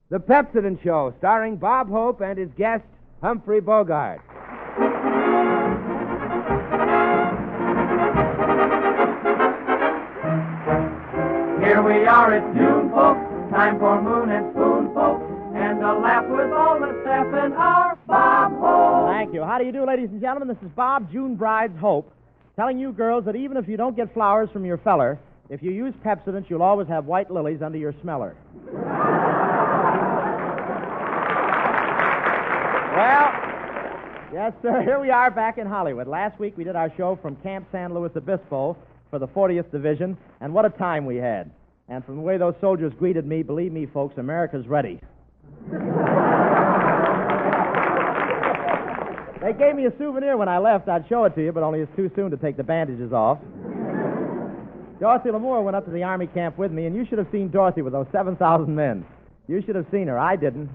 The Pepsodent Show, starring Bob Hope and his guest, Humphrey Bogart. Here we are at June, folks, time for Moon and Spoon, folks, and a laugh with all the staff and our Bob Hope. Thank you. How do you do, ladies and gentlemen? This is Bob, June Bride's Hope, telling you girls that even if you don't get flowers from your feller, if you use Pepsodent, you'll always have white lilies under your smeller. Well, yes, sir, here we are back in Hollywood. Last week we did our show from Camp San Luis Obispo for the 40th Division, and what a time we had. And from the way those soldiers greeted me, believe me, folks, America's ready. They gave me a souvenir when I left. I'd show it to you, but only it's too soon to take the bandages off. Dorothy Lamour went up to the Army camp with me, and you should have seen Dorothy with those 7,000 men. You should have seen her. I didn't.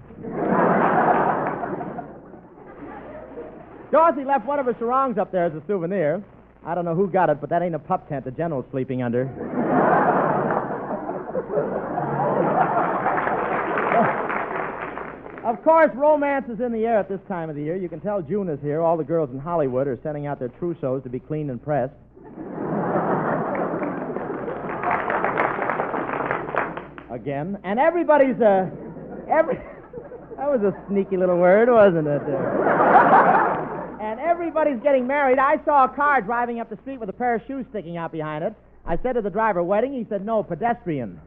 Dorothy left one of her sarongs up there as a souvenir. I don't know who got it, but that ain't a pup tent the general's sleeping under. Of course, romance is in the air at this time of the year. You can tell June is here. All the girls in Hollywood are sending out their trousseaux to be cleaned and pressed. Again. And everybody's, That was a sneaky little word, wasn't it? And everybody's getting married. I saw a car driving up the street with a pair of shoes sticking out behind it. I said to the driver, wedding? He said, no, pedestrian.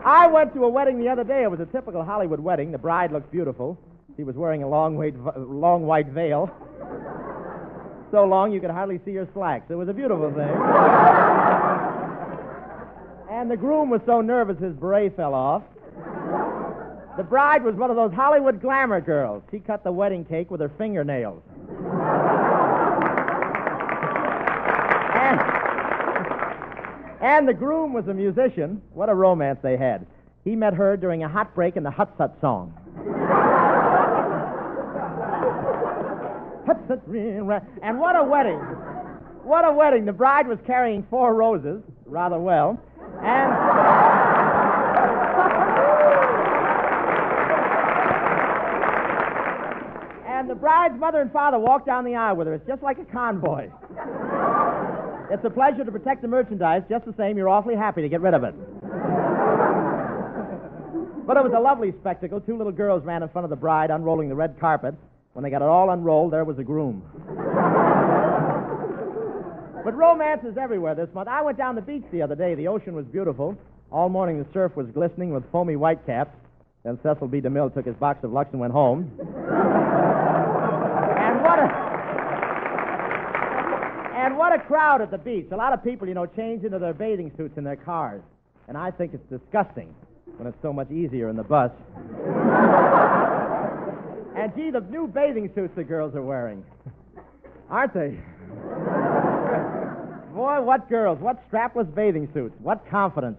I went to a wedding the other day. It was a typical Hollywood wedding. The bride looked beautiful. She was wearing a long white veil. So long you could hardly see her slacks. It was a beautiful thing. And the groom was so nervous his beret fell off. The bride was one of those Hollywood glamour girls. She cut the wedding cake with her fingernails. And the groom was a musician. What a romance they had. He met her during a hot break in the Hut Sut song. And what a wedding. What a wedding. The bride was carrying 4 roses, rather well. And the bride's mother and father walked down the aisle with her. It's just like a convoy. It's a pleasure to protect the merchandise. Just the same, you're awfully happy to get rid of it. But it was a lovely spectacle. 2 little girls ran in front of the bride, unrolling the red carpet. When they got it all unrolled, there was the groom. But romance is everywhere this month. I went down the beach the other day. The ocean was beautiful. All morning the surf was glistening with foamy whitecaps. Then Cecil B. DeMille took his box of Lux and went home. And what a crowd at the beach. A lot of people, change into their bathing suits in their cars. And I think it's disgusting when it's so much easier in the bus. And, gee, the new bathing suits the girls are wearing. Aren't they? Boy, what girls. What strapless bathing suits. What confidence.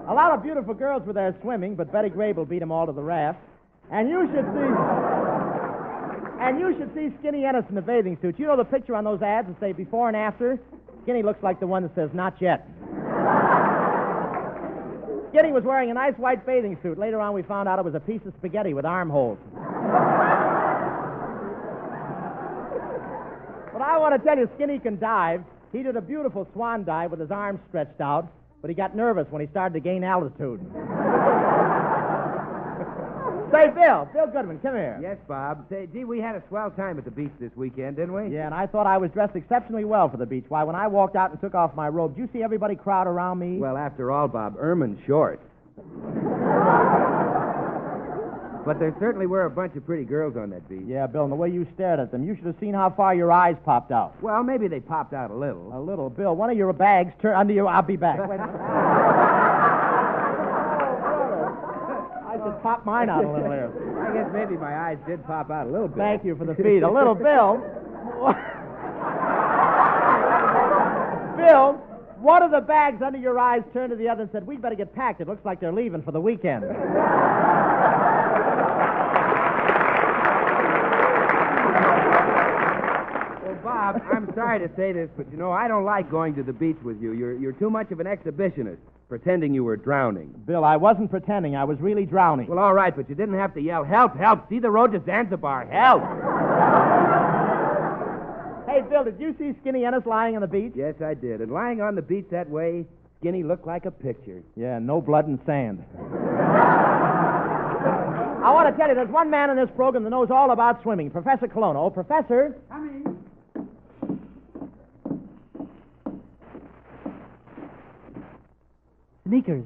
A lot of beautiful girls were there swimming, but Betty Grable beat them all to the raft. And you should see Skinny Ennis in the bathing suit. You know the picture on those ads that say before and after? Skinny looks like the one that says not yet. Skinny was wearing a nice white bathing suit. Later on, we found out it was a piece of spaghetti with armholes. But I want to tell you, Skinny can dive. He did a beautiful swan dive with his arms stretched out, but he got nervous when he started to gain altitude. Say, Bill Goodman, come here. Yes, Bob. Say, gee, we had a swell time at the beach this weekend, didn't we? Yeah, and I thought I was dressed exceptionally well for the beach. Why, when I walked out and took off my robe, did you see everybody crowd around me? Well, after all, Bob, ermine short. But there certainly were a bunch of pretty girls on that beach. Yeah, Bill, and the way you stared at them, you should have seen how far your eyes popped out. Well, maybe they popped out a little. A little. Bill, one of your bags turned under your... I'll be back. Wait a minute. I should pop mine out a little here. I guess maybe my eyes did pop out a little bit. Thank you for the feed. A little, Bill. Bill, one of the bags under your eyes turned to the other and said, we'd better get packed. It looks like they're leaving for the weekend. Bob, I'm sorry to say this, but, I don't like going to the beach with you. You're too much of an exhibitionist, pretending you were drowning. Bill, I wasn't pretending. I was really drowning. Well, all right, but you didn't have to yell, help, help. See the road to Zanzibar, help. Hey, Bill, did you see Skinny Ennis lying on the beach? Yes, I did. And lying on the beach that way, Skinny looked like a picture. Yeah, no blood and sand. I want to tell you, there's one man in this program that knows all about swimming, Professor Colono. Professor? Coming. Sneakers.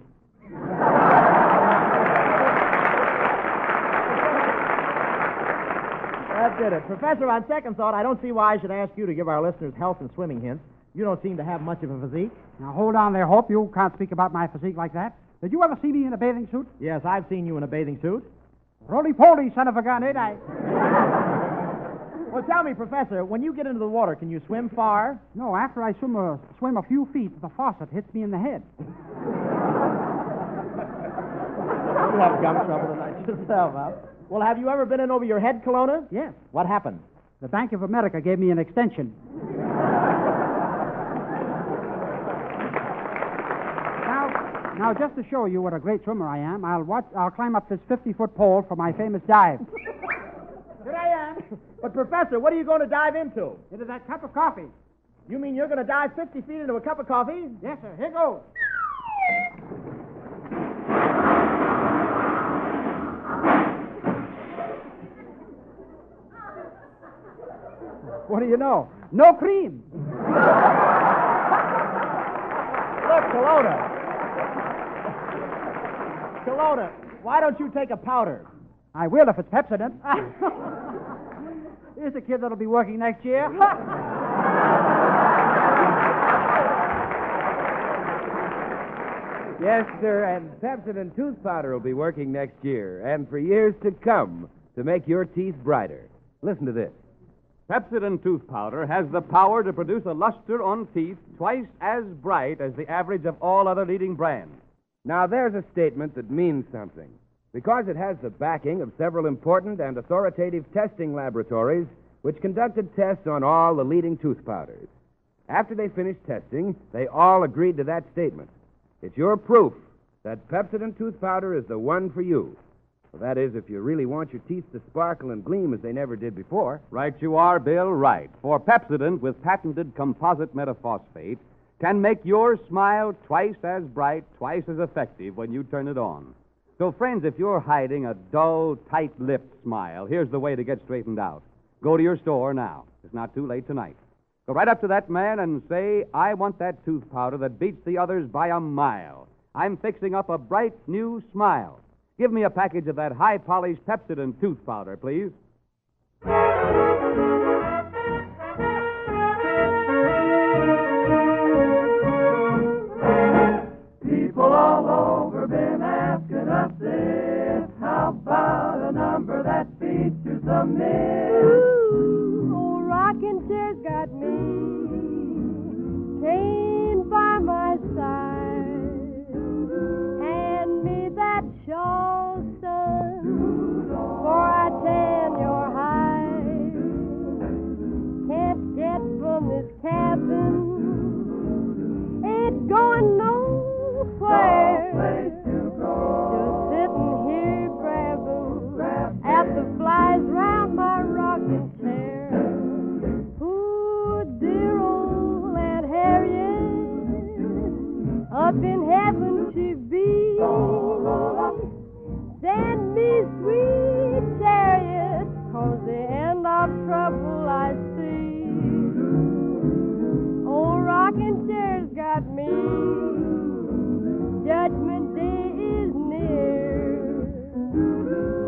That did it. Professor, on second thought, I don't see why I should ask you to give our listeners health and swimming hints. You don't seem to have much of a physique. Now, hold on there, Hope. You can't speak about my physique like that. Did you ever see me in a bathing suit? Yes, I've seen you in a bathing suit. Roly-poly, son of a gun, ain't I? Well, tell me, Professor, when you get into the water, can you swim far? No, after I swim a few feet, the faucet hits me in the head. You have gum trouble tonight yourself, huh? Well, have you ever been in over your head, Kelowna? Yes. What happened? The Bank of America gave me an extension. Now, just to show you what a great swimmer I am, I'll climb up this 50-foot pole for my famous dive. Here I am. But, Professor, what are you going to dive into? Into that cup of coffee. You mean you're going to dive 50 feet into a cup of coffee? Yes, sir. Here goes. What do you know? No cream. Look, Kelowna. Kelowna, why don't you take a powder? I will if it's Pepsodent. Here's a kid that'll be working next year. Yes, sir, and Pepsodent tooth powder will be working next year and for years to come to make your teeth brighter. Listen to this. Pepsodent tooth powder has the power to produce a luster on teeth twice as bright as the average of all other leading brands. Now, there's a statement that means something. Because it has the backing of several important and authoritative testing laboratories which conducted tests on all the leading tooth powders. After they finished testing, they all agreed to that statement. It's your proof that Pepsodent tooth powder is the one for you. Well, that is, if you really want your teeth to sparkle and gleam as they never did before. Right you are, Bill, right. For Pepsodent with patented composite metaphosphate can make your smile twice as bright, twice as effective when you turn it on. So, friends, if you're hiding a dull, tight-lipped smile, here's the way to get straightened out. Go to your store now. It's not too late tonight. Go right up to that man and say, I want that tooth powder that beats the others by a mile. I'm fixing up a bright new smile. Give me a package of that high-polished Pepsodent tooth powder, please. People all over been asking us this. How about a number that features a miss? Ooh, old Rockin Chairs got me chained by my side. Hand me that shawl, son, for I tan your hide. Can't get from this cabin, ain't going nowhere. Just sitting here grabbing at the flies round my rocking chair. Poor dear old Aunt Harriet, up in heaven she be. Send me sweet chariot, 'cause the end of trouble I see. Old rocking chairs got me. Judgment day is near.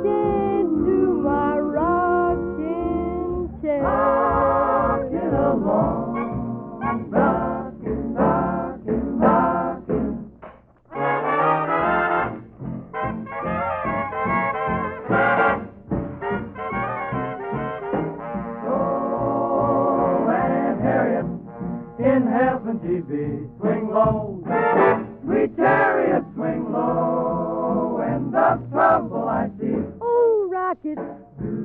Chained to my rocking chair. Rockin' along, rockin', rockin', rockin'. Oh, Aunt Harriet, in heaven she be, swing low. Sweet chariot, swing low, and the trouble I see. Oh, rocket.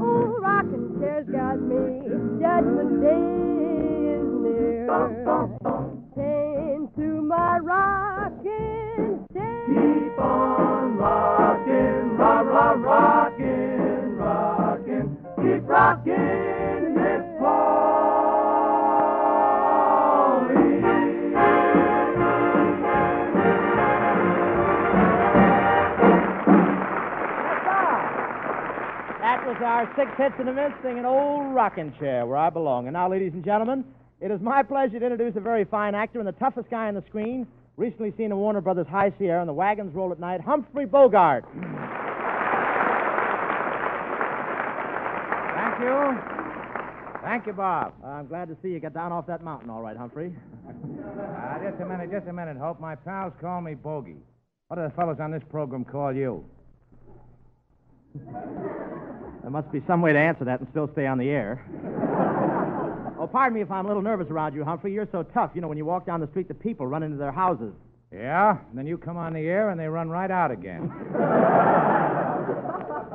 Oh, rocking chairs got me. Judgment day is near. Chained to my rocking chair. Keep on rocking, rocking, rocking. Keep rocking, Miss Polly. That was our 6 hits in a minute singing Old Rockin' Chair, where I belong. And now, ladies and gentlemen, it is my pleasure to introduce a very fine actor and the toughest guy on the screen, recently seen in Warner Brothers' High Sierra and The Wagons Roll at Night, Humphrey Bogart. Thank you. Thank you, Bob. I'm glad to see you got down off that mountain all right, Humphrey. Just a minute, Hope. My pals call me Bogey. What do the fellows on this program call you? There must be some way to answer that and still stay on the air. Oh, pardon me if I'm a little nervous around you, Humphrey. You're so tough. You know, when you walk down the street, the people run into their houses. Yeah? And then you come on the air and they run right out again.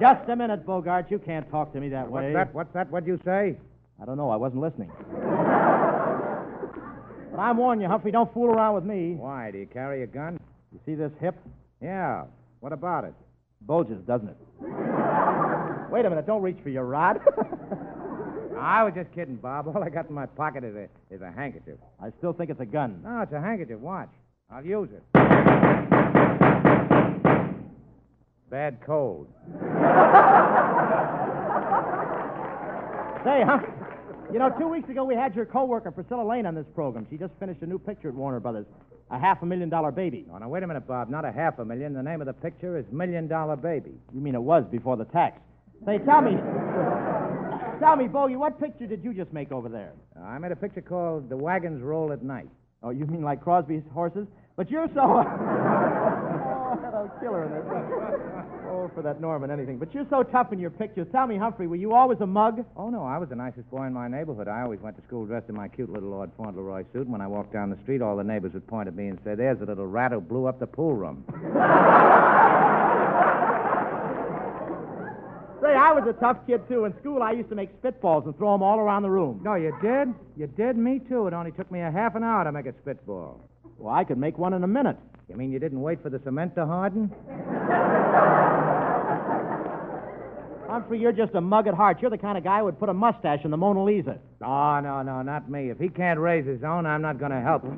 Just a minute, Bogart. You can't talk to me that way. What's that? What'd you say? I don't know. I wasn't listening. But I'm warning you, Humphrey, don't fool around with me. Why? Do you carry a gun? You see this hip? Yeah. What about it? Bulges, doesn't it? Wait a minute. Don't reach for your rod. I was just kidding, Bob. All I got in my pocket is a handkerchief. I still think it's a gun. No, it's a handkerchief. Watch. I'll use it. Bad cold. Say, huh? You know, 2 weeks ago we had your co-worker Priscilla Lane on this program. She just finished a new picture at Warner Brothers, a $500,000 baby. Oh, now, wait a minute, Bob. Not a $500,000. The name of the picture is $1 Million Baby. You mean it was before the tax? Say, tell me, Bogey, what picture did you just make over there? I made a picture called The Wagons Roll at Night. Oh, you mean like Crosby's horses? But you're so... oh, that'll kill her in this. Oh, for that Norman, anything. But you're so tough in your pictures. Tell me, Humphrey, were you always a mug? Oh, no, I was the nicest boy in my neighborhood. I always went to school dressed in my cute little Lord Fauntleroy suit, and when I walked down the street, all the neighbors would point at me and say, "There's the little rat who blew up the pool room." Say, I was a tough kid, too. In school, I used to make spitballs and throw them all around the room. No, you did? You did? Me, too. It only took me a half an hour to make a spitball. Well, I could make one in a minute. You mean you didn't wait for the cement to harden? Humphrey, you're just a mug at heart. You're the kind of guy who would put a mustache in the Mona Lisa. Oh, no, not me. If he can't raise his own, I'm not going to help him.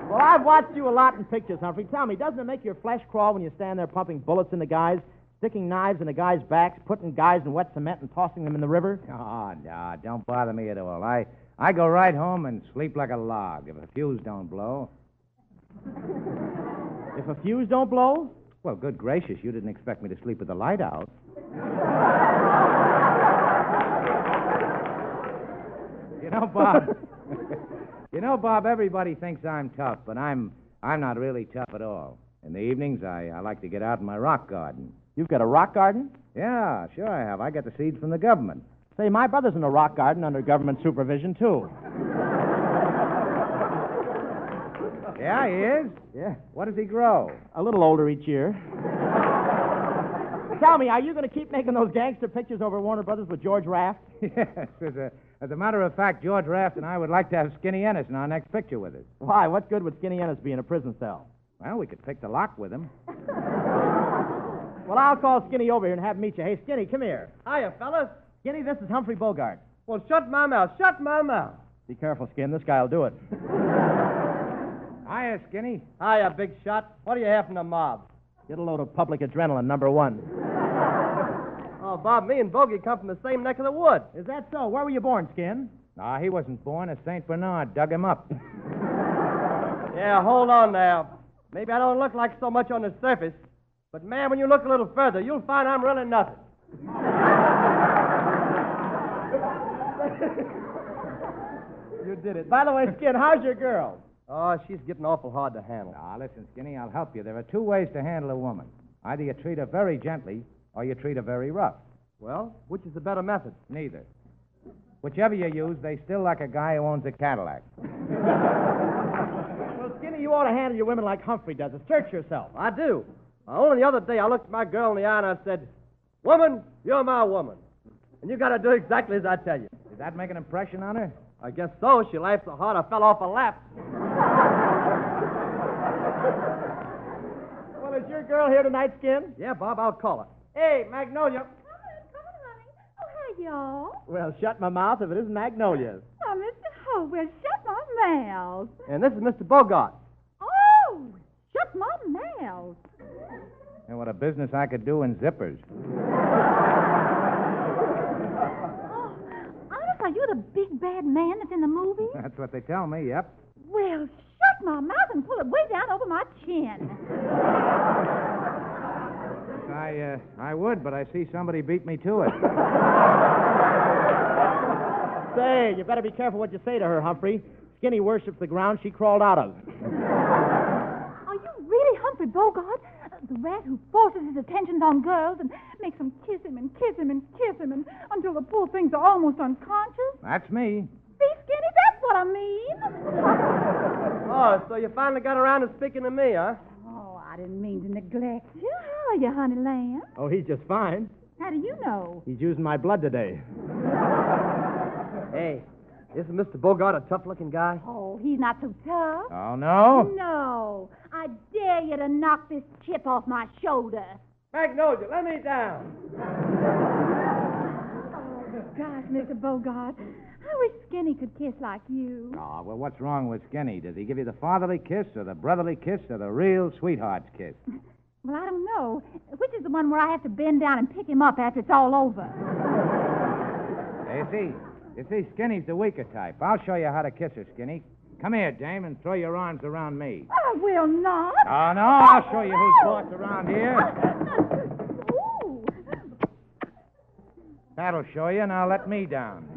Well, I've watched you a lot in pictures, Humphrey. Tell me, doesn't it make your flesh crawl when you stand there pumping bullets into guys, sticking knives into guys' backs, putting guys in wet cement and tossing them in the river? Oh, no, don't bother me at all. I go right home and sleep like a log if a fuse don't blow. If a fuse don't blow? Well, good gracious, you didn't expect me to sleep with the light out. You know, Bob, everybody thinks I'm tough, but I'm not really tough at all. In the evenings, I like to get out in my rock garden. You've got a rock garden? Yeah, sure I have. I get the seeds from the government. Say, my brother's in a rock garden under government supervision, too. Yeah, he is? Yeah. What does he grow? A little older each year. Tell me, are you going to keep making those gangster pictures over at Warner Brothers with George Raft? Yes. As a matter of fact, George Raft and I would like to have Skinny Ennis in our next picture with us. Why? What good would Skinny Ennis be in a prison cell? Well, we could pick the lock with him. Well, I'll call Skinny over here and have him meet you. Hey, Skinny, come here. Hiya, fellas. Skinny, this is Humphrey Bogart. Well, shut my mouth. Shut my mouth. Be careful, Skin. This guy'll do it. Hiya, Skinny. Hiya, big shot. What do you have from the mob? Get a load of public adrenaline, number one. Oh, Bob, me and Bogey come from the same neck of the woods. Is that so? Where were you born, Skin? No, he wasn't born. A St. Bernard dug him up. Yeah, hold on now. Maybe I don't look like so much on the surface, but, man, when you look a little further, you'll find I'm really nothing. You did it. By the way, Skin, how's your girl? Oh, she's getting awful hard to handle. Now, listen, Skinny, I'll help you. There are two ways to handle a woman. Either you treat her very gently, or you treat her very rough. Well, which is the better method? Neither. Whichever you use, they still like a guy who owns a Cadillac. Well, Skinny, you ought to handle your women like Humphrey does. Assert yourself. I do. Only the other day I looked my girl in the eye and I said, Woman, you're my woman. And you got to do exactly as I tell you. Did that make an impression on her? I guess so. She laughed so hard I fell off her lap. Well, is your girl here tonight, Skin? Yeah, Bob, I'll call her. Hey, Magnolia. Come on, honey. Oh, hi, y'all. Well, shut my mouth if it isn't Magnolia. Oh, Mr. Hope, well, shut my mouth. And this is Mr. Bogart. Oh, shut my mouth. And what a business I could do in zippers. Oh, honest, are you the big bad man that's in the movie? That's what they tell me, yep. Well, shut my mouth and pull it way down over my chin. I would, but I see somebody beat me to it. Say, you better be careful what you say to her, Humphrey. Skinny worships the ground she crawled out of. Are you really Humphrey Bogart? The rat who forces his attentions on girls and makes them kiss him and kiss him and kiss him and until the poor things are almost unconscious? That's me. See, Skinny, that's what I mean. Oh, so you finally got around to speaking to me, huh? Oh, I didn't mean to neglect you. How are you, honey lamb? Oh, he's just fine. How do you know? He's using my blood today. Hey, isn't Mr. Bogart a tough-looking guy? Oh, he's not so tough. Oh, no? No. I dare you to knock this chip off my shoulder. Magnolia, let me down. Oh, gosh, Mr. Bogart. I wish Skinny could kiss like you. Oh, well, what's wrong with Skinny? Does he give you the fatherly kiss or the brotherly kiss or the real sweetheart's kiss? Well, I don't know. Which is the one where I have to bend down and pick him up after it's all over? You see, Skinny's the weaker type. I'll show you how to kiss her, Skinny. Come here, dame, and throw your arms around me. I will not. Oh, no, I'll show you who's boss around here. Ooh. That'll show you. Now let me down.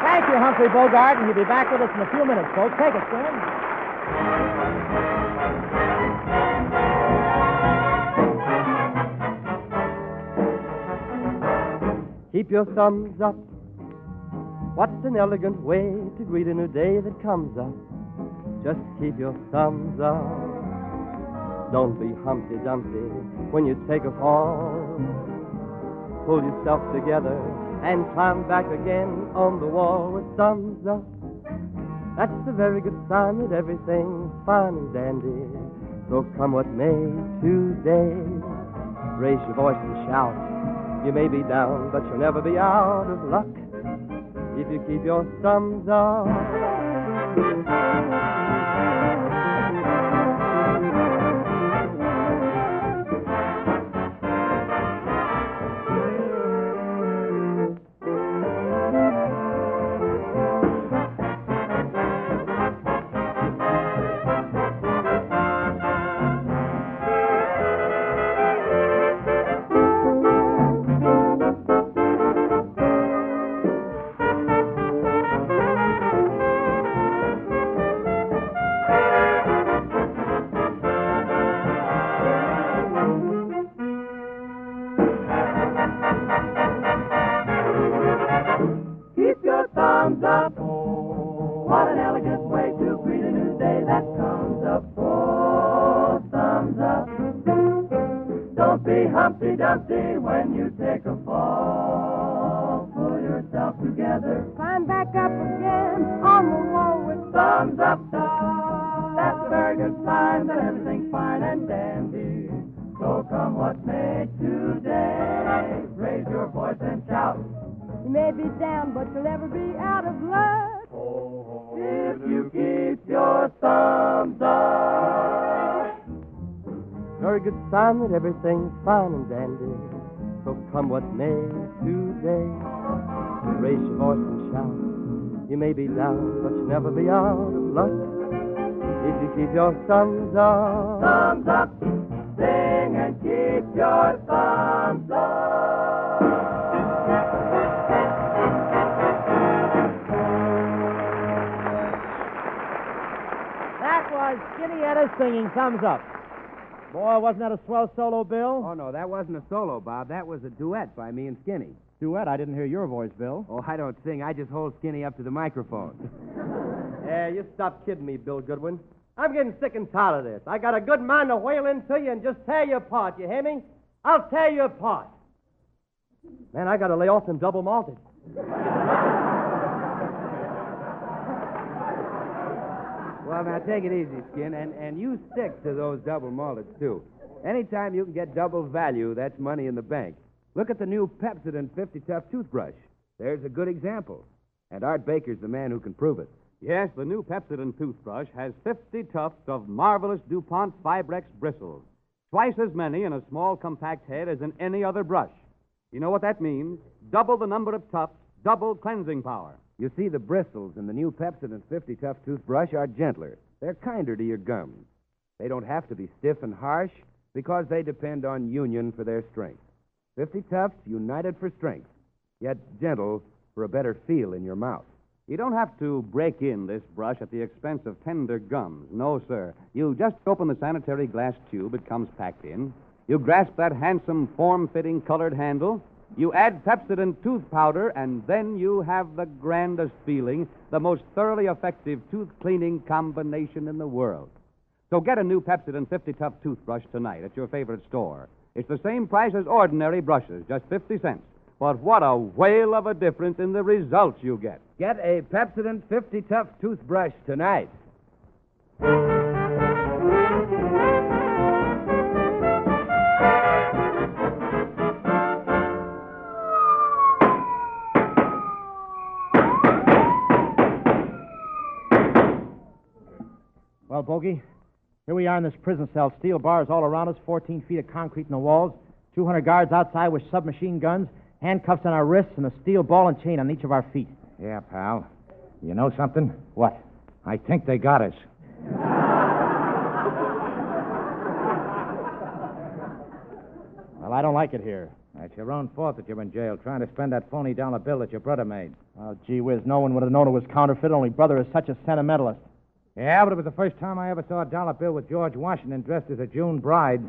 Thank you, Humphrey Bogart, and you'll be back with us in a few minutes, folks. Take it, Skinny. Keep your thumbs up. What an elegant way to greet a new day that comes up. Just keep your thumbs up. Don't be Humpty Dumpty when you take a fall. Pull yourself together and climb back again on the wall with thumbs up. That's a very good sign that everything's fine and dandy. So come what may today, raise your voice and shout. You may be down, but you'll never be out of luck if you keep your thumbs up. Humpty Dumpty when you take a fall. Pull yourself together, climb back up again on the wall with thumbs up. That's a very good sign that everything's fine and dandy. So come what may today, raise your voice and shout. You may be down, but you'll never be out of luck if you keep your thumbs up. Very good sign that everything's fine and dandy. So come what may today, raise your voice and shout. You may be down, but you'll never be out of luck if you keep your thumbs up. Thumbs up, sing and keep your thumbs up. That was Skinny Edda singing Thumbs Up. Boy, wasn't that a swell solo, Bill? Oh, no, that wasn't a solo, Bob. That was a duet by me and Skinny. Duet? I didn't hear your voice, Bill. Oh, I don't sing. I just hold Skinny up to the microphone. Yeah, you stop kidding me, Bill Goodwin. I'm getting sick and tired of this. I got a good mind to whale into you and just tear you apart, you hear me? I'll tear you apart. Man, I got to lay off them double malted. Well, now, take it easy, Skin, and you stick to those double malteds, too. Anytime you can get double value, that's money in the bank. Look at the new Pepsodent 50 Tough toothbrush. There's a good example. And Art Baker's the man who can prove it. Yes, the new Pepsodent toothbrush has 50 tufts of marvelous DuPont Fibrex bristles. Twice as many in a small, compact head as in any other brush. You know what that means? Double the number of tufts, double cleansing power. You see, the bristles in the new Pepsodent 50 Tough toothbrush are gentler. They're kinder to your gums. They don't have to be stiff and harsh because they depend on union for their strength. 50 Tufts united for strength, yet gentle for a better feel in your mouth. You don't have to break in this brush at the expense of tender gums. No, sir. You just open the sanitary glass tube it comes packed in. You grasp that handsome, form-fitting colored handle. You add Pepsodent tooth powder, and then you have the grandest feeling, the most thoroughly effective tooth-cleaning combination in the world. So get a new Pepsodent 50 Tough toothbrush tonight at your favorite store. It's the same price as ordinary brushes, just 50 cents. But what a whale of a difference in the results you get. Get a Pepsodent 50 Tough toothbrush tonight. Well, Bogey, here we are in this prison cell. Steel bars all around us, 14 feet of concrete in the walls, 200 guards outside with submachine guns, handcuffs on our wrists, and a steel ball and chain on each of our feet. Yeah, pal. You know something? What? I think they got us. Well, I don't like it here. That's your own fault that you're in jail trying to spend that phony dollar bill that your brother made. Oh, gee whiz, no one would have known it was counterfeit. Only brother is such a sentimentalist. Yeah, but it was the first time I ever saw a dollar bill with George Washington dressed as a June bride.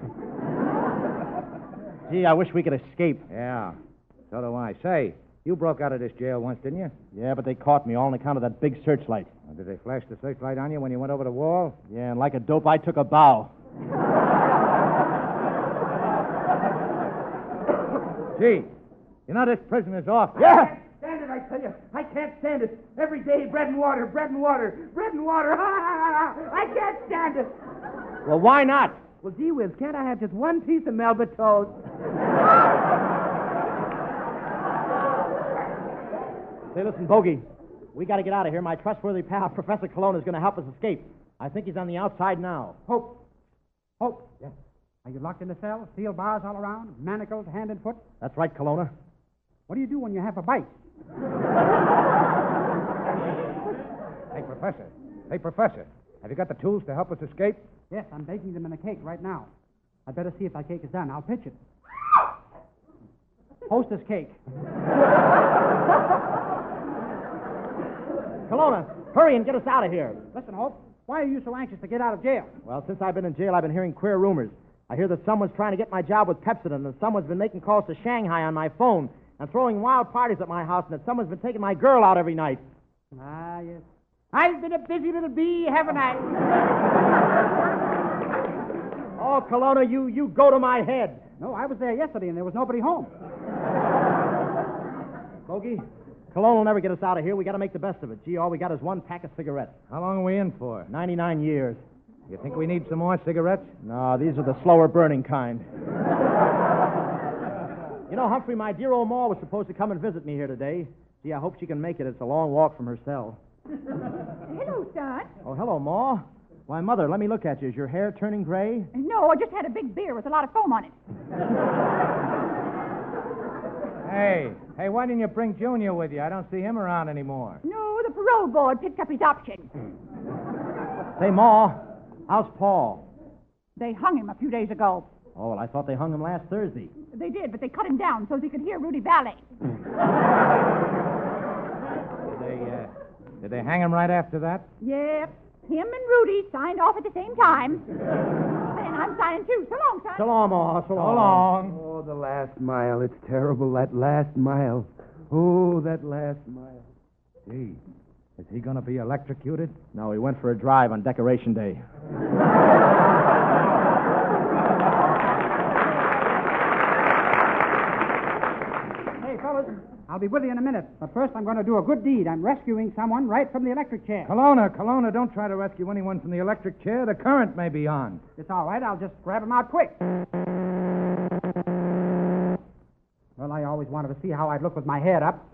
Gee, I wish we could escape. Yeah, so do I. Say, you broke out of this jail once, didn't you? Yeah, but they caught me all on account of that big searchlight. Did they flash the searchlight on you when you went over the wall? Yeah, and like a dope, I took a bow. Gee, you know this prison is awful. Yeah! Stand it, I tell you. I can't stand it. Every day, bread and water, bread and water, bread and water. I can't stand it. Well, why not? Well, gee whiz, can't I have just one piece of Melba toast? Say, listen, Bogey, we got to get out of here. My trustworthy pal, Professor Cologne, is going to help us escape. I think he's on the outside now. Hope. Hope. Yes. Are you locked in the cell? Steel bars all around? Manacled hand and foot? That's right, Colonna. What do you do when you have a bite? Hey, Professor. Hey, Professor. Have you got the tools to help us escape? Yes, I'm baking them in a cake right now. I'd better see if that cake is done. I'll pitch it. Hostess cake. Colonna, hurry and get us out of here. Listen, Hope, why are you so anxious to get out of jail? Well, since I've been in jail, I've been hearing queer rumors. I hear that someone's trying to get my job with Pepsodent, and someone's been making calls to Shanghai on my phone and throwing wild parties at my house, and that someone's been taking my girl out every night. Ah, yes. I've been a busy little bee, haven't I? Oh, Colonna, you go to my head. No, I was there yesterday, and there was nobody home. Bogey, Cologne will never get us out of here. We got to make the best of it. Gee, all we got is one pack of cigarettes. How long are we in for? 99 years. You think we need some more cigarettes? No, these are the slower burning kind. You know, Humphrey, my dear old Ma was supposed to come and visit me here today. Gee, I hope she can make it. It's a long walk from her cell. Hello, son. Oh, hello, Ma. Why, Mother, let me look at you. Is your hair turning gray? No, I just had a big beer with a lot of foam on it. Hey, why didn't you bring Junior with you? I don't see him around anymore. No, the parole board picked up his option. Say, Ma, how's Paul? They hung him a few days ago. Oh, well, I thought they hung him last Thursday. They did, but they cut him down so he could hear Rudy Valley. Did they hang him right after that? Yep. Him and Rudy signed off at the same time. And I'm signing too. So long, son. So long, Ma. So long. So long. Oh, the last mile. It's terrible, that last mile. Oh, that last mile. Gee, Is he going to be electrocuted? No, he went for a drive on Decoration Day. Hey, fellas, I'll be with you in a minute. But first, I'm going to do a good deed. I'm rescuing someone right from the electric chair. Kelowna, don't try to rescue anyone from the electric chair. The current may be on. It's all right. I'll just grab him out quick. Well, I always wanted to see how I'd look with my head up.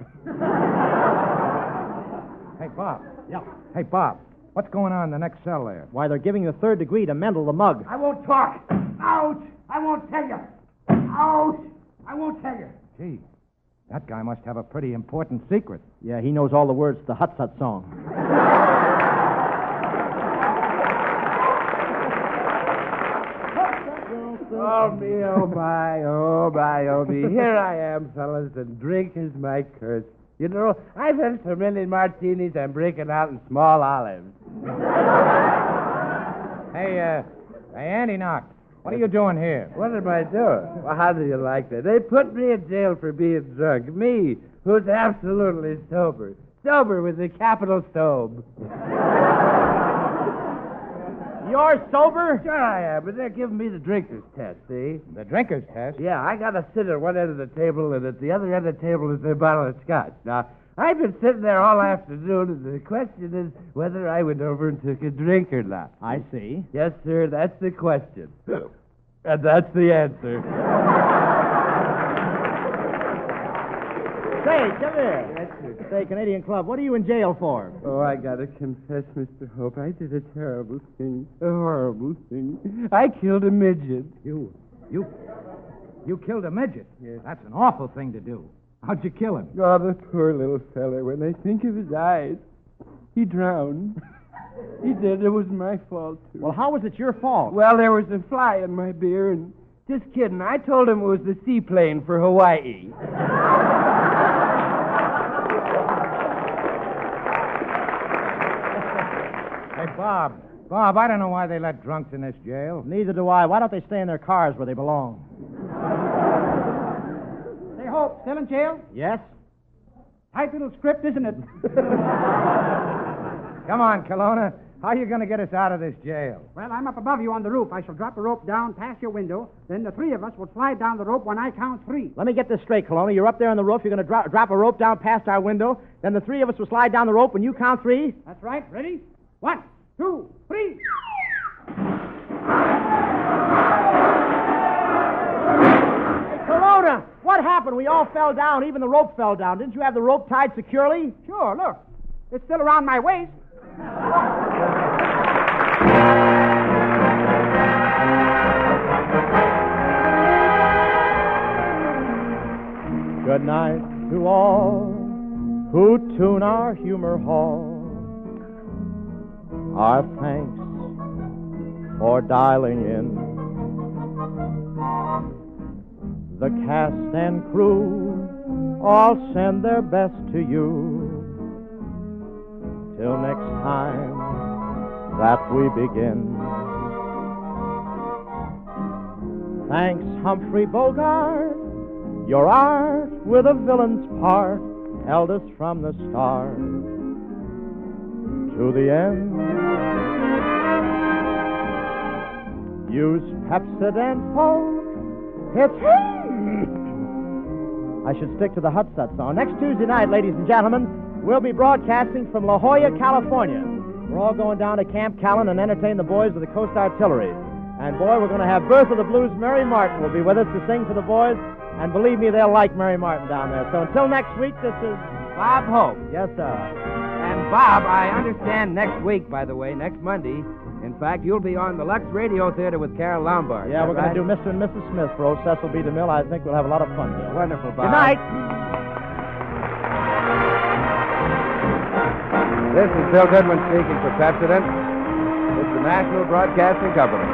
Hey, Bob. Yeah. Hey, Bob. What's going on in the next cell there? Why, they're giving the third degree to Mendel the mug. I won't talk. Ouch! I won't tell you. Ouch! I won't tell you. Gee, that guy must have a pretty important secret. Yeah, he knows all the words to the Hut Sut song. Oh, me, oh, my, oh, my, oh, me. Here I am, fellas, and drink is my curse. You know, I've had so many martinis, I'm breaking out in small olives. Hey, Andy Knock, what are you doing here? What am I doing? Well, how do you like that? They put me in jail for being drunk. Me, who's absolutely sober. Sober with a capital sob. You're sober? Sure I am, but they're giving me the drinker's test, see? The drinker's test? Yeah, I got to sit at one end of the table, and at the other end of the table is a bottle of scotch. Now, I've been sitting there all afternoon, and the question is whether I went over and took a drink or not. I see. Yes, sir, that's the question. And that's the answer. Say, come here. Say, Canadian Club, what are you in jail for? Oh, I got to confess, Mr. Hope, I did a terrible thing. A horrible thing. I killed a midget. You killed a midget? Yes. That's an awful thing to do. How'd you kill him? Oh, the poor little fella. When I think of his eyes, he drowned. He did. It was my fault, too. Well, how was it your fault? Well, there was a fly in my beer, and just kidding. I told him it was the seaplane for Hawaii. Hey, Bob, I don't know why they let drunks in this jail. Neither do I. Why don't they stay in their cars where they belong? Say, Hope, still in jail? Yes? Tight little script, isn't it? Come on, Kelowna. How are you going to get us out of this jail? Well, I'm up above you on the roof. I shall drop a rope down past your window. Then the three of us will slide down the rope when I count three. Let me get this straight, Kelowna. You're up there on the roof. You're going to drop a rope down past our window. Then the three of us will slide down the rope when you count three. That's right. Ready? 1, 2, 3. Kelowna, what happened? We all fell down. Even the rope fell down. Didn't you have the rope tied securely? Sure, look. It's still around my waist. Good night to all who tune our humor hall. Our thanks for dialing in. The cast and crew all send their best to you. Till next time that we begin. Thanks, Humphrey Bogart. Your art with a villain's part held us from the start to the end. Use Pepsodent, folks. It's I should stick to the Hut Sut song. Next Tuesday night, ladies and gentlemen, we'll be broadcasting from La Jolla, California. We're all going down to Camp Callan and entertain the boys of the Coast Artillery. And, boy, we're going to have Birth of the Blues. Mary Martin will be with us to sing for the boys. And believe me, they'll like Mary Martin down there. So until next week, this is Bob Hope. Yes, sir. And, Bob, I understand next week, by the way, next Monday, in fact, you'll be on the Lux Radio Theater with Carol Lombard. Yeah, we're going right? to do Mr. and Mrs. Smith for old Cecil B. DeMille. I think we'll have a lot of fun there. Wonderful, Bob. Good night. This is Bill Goodwin speaking for Pepsodent. It's the National Broadcasting Company.